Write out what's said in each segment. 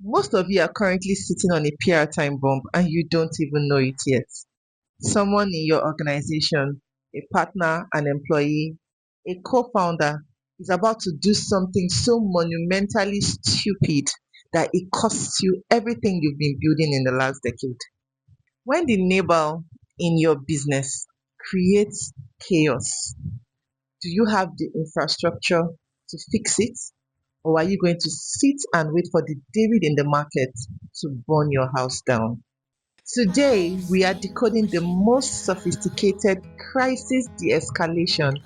Most of you are currently sitting on a PR time bomb and you don't even know it yet. Someone in your organization, a partner, an employee, a co-founder is about to do something so monumentally stupid that it costs you everything you've been building in the last decade. When the Nabal in your business creates chaos, do you have the infrastructure to fix it? Or are you going to sit and wait for the David in the market to burn your house down? Today, we are decoding the most sophisticated crisis de-escalation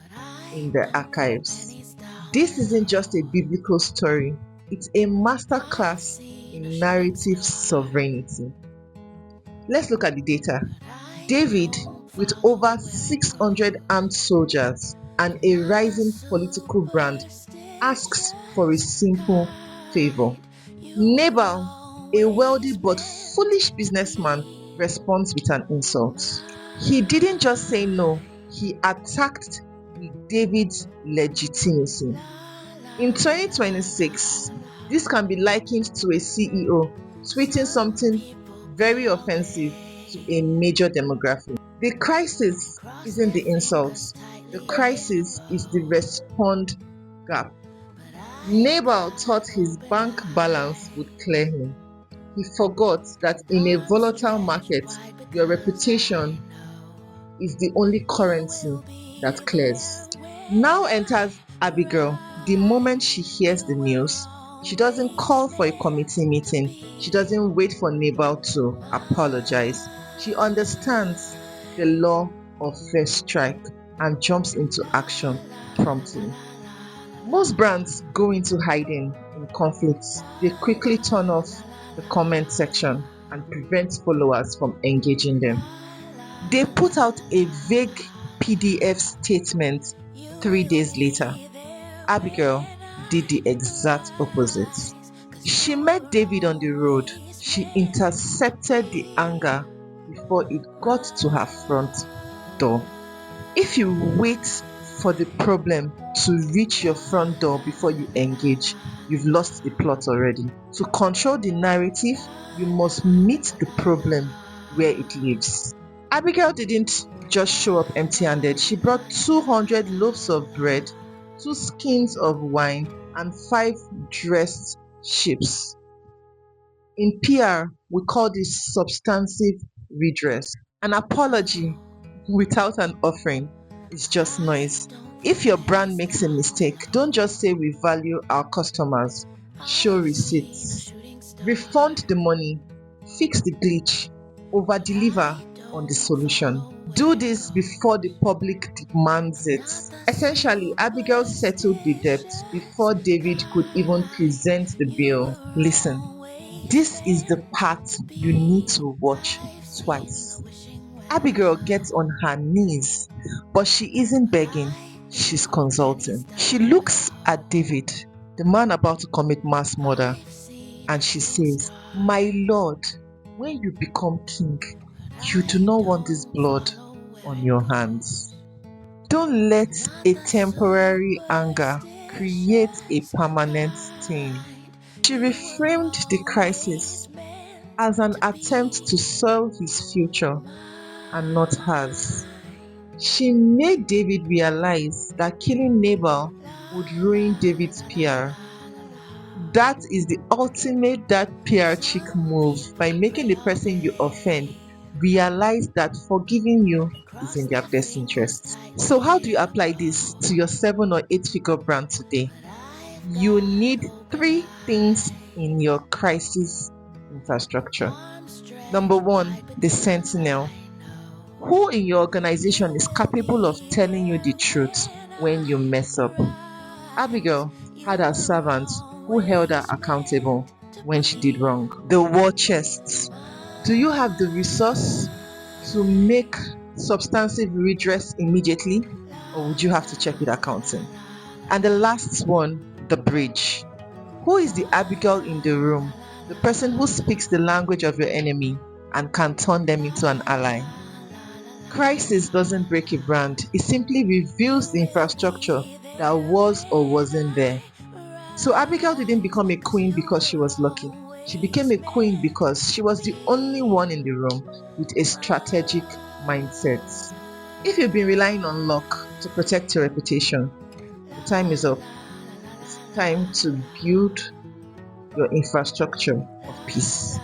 in the archives. This isn't just a biblical story, it's a masterclass in narrative sovereignty. Let's look at the data. David, with over 600 armed soldiers and a rising political brand, asks for a simple favor. Nabal, a wealthy but foolish businessman, responds with an insult. He didn't just say no, he attacked David's legitimacy. In 2026, this can be likened to a CEO tweeting something very offensive to a major demographic. The crisis isn't the insult, the crisis is the respond gap. Nabal thought his bank balance would clear him. He forgot that in a volatile market, your reputation is the only currency that clears. Now enters Abigail. The moment she hears the news, she doesn't call for a committee meeting. She doesn't wait for Nabal to apologize. She understands the law of first strike and jumps into action promptly. Most brands go into hiding in conflicts. They quickly turn off the comment section and prevent followers from engaging them. They put out a vague PDF statement 3 days later. Abigail did the exact opposite. She met David on the road. She intercepted the anger before it got to her front door. If you wait for the problem to reach your front door before you engage, you've lost the plot already. To control the narrative, you must meet the problem where it lives. Abigail didn't just show up empty-handed. She brought 200 loaves of bread, 2 skins of wine, and 5 dressed ships. In PR, we call this substantive redress. An apology without an offering is just noise. If your brand makes a mistake, don't just say we value our customers. Show receipts. Refund the money. Fix the glitch. Over-deliver on the solution. Do this before the public demands it. Essentially, Abigail settled the debt before David could even present the bill. Listen, this is the part you need to watch twice. Abigail gets on her knees, but she isn't begging, she's consulting. She looks at David, the man about to commit mass murder, and she says, "My lord, when you become king, you do not want this blood on your hands. Don't let a temporary anger create a permanent stain." She reframed the crisis as an attempt to solve his future and not hers. She made David realize that killing Nabal would ruin David's PR. That is the ultimate ThatPRchic move. By making the person you offend realize that forgiving you is in their best interests. So how do you apply this to your 7 or 8 figure brand today? You need 3 things in your crisis infrastructure. Number 1, the sentinel. Who in your organization is capable of telling you the truth when you mess up? Abigail had a servant who held her accountable when she did wrong. The war chests. Do you have the resource to make substantive redress immediately, or would you have to check with accounting? And the last one, the bridge. Who is the Abigail in the room? The person who speaks the language of your enemy and can turn them into an ally. Crisis doesn't break a brand, it simply reveals the infrastructure that was or wasn't there. So Abigail didn't become a queen because she was lucky. She became a queen because she was the only one in the room with a strategic mindset. If you've been relying on luck to protect your reputation, the time is up. It's time to build your infrastructure of peace.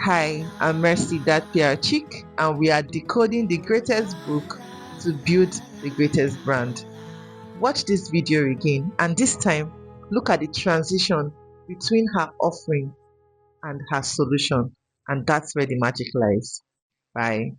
Hi, I'm Mercy, ThatPRchic, and we are decoding the greatest book to build the greatest brand. Watch this video again, and this time, look at the transition between her offering and her solution, and that's where the magic lies. Bye.